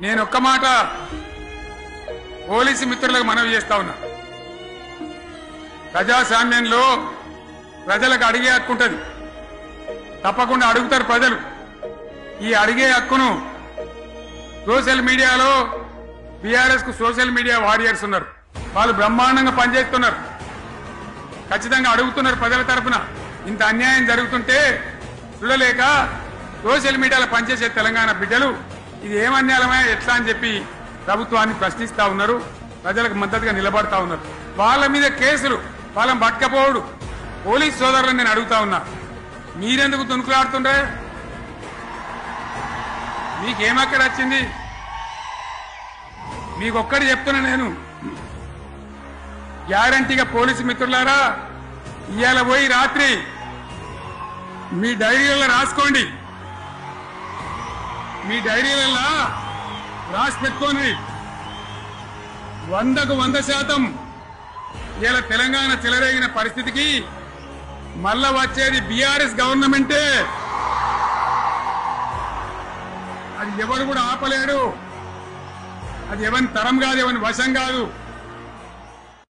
నేను ఒక్క మాట పోలీసు మిత్రులకు మనవి చేస్తా ఉన్నా. ప్రజాస్వామ్యంలో ప్రజలకు అడిగే హక్కు ఉంటుంది, తప్పకుండా అడుగుతారు ప్రజలు. ఈ అడిగే హక్కును సోషల్ మీడియాలో బీఆర్ఎస్ కు సోషల్ మీడియా వారియర్స్ ఉన్నారు, వాళ్ళు బ్రహ్మాండంగా పనిచేస్తున్నారు, ఖచ్చితంగా అడుగుతున్నారు ప్రజల తరఫున. ఇంత అన్యాయం జరుగుతుంటే చూడలేక సోషల్ మీడియాలో పనిచేసే తెలంగాణ బిడ్డలు ఇది ఏమన్యాయమే ఎట్లా అని చెప్పి ప్రభుత్వాన్ని ప్రశ్నిస్తా ఉన్నారు, ప్రజలకు మద్దతుగా నిలబడతా ఉన్నారు. వాళ్ళ మీద కేసులు వాళ్ళని పట్టకపోవడు పోలీస్ సోదరులను నేను అడుగుతా ఉన్నా, మీరెందుకు తునుకులాడుతుండే? మీకేమక్కడ వచ్చింది? మీకొక్కటి చెప్తున్నా నేను, గ్యారంటీగా పోలీసు మిత్రులారా, ఇవాళ పోయి రాత్రి మీ డైరీలలో రాసుకోండి, మీ డైరీలలో రాసి పెట్టుకోండి. 100కు 100% ఇలా తెలంగాణ చెలరేగిన పరిస్థితికి మళ్ళా వచ్చేది బీఆర్ఎస్ గవర్నమెంటే. అది ఎవరు కూడా ఆపలేడు, అది ఎవరి తరం కాదు, ఎవరి వశం కాదు.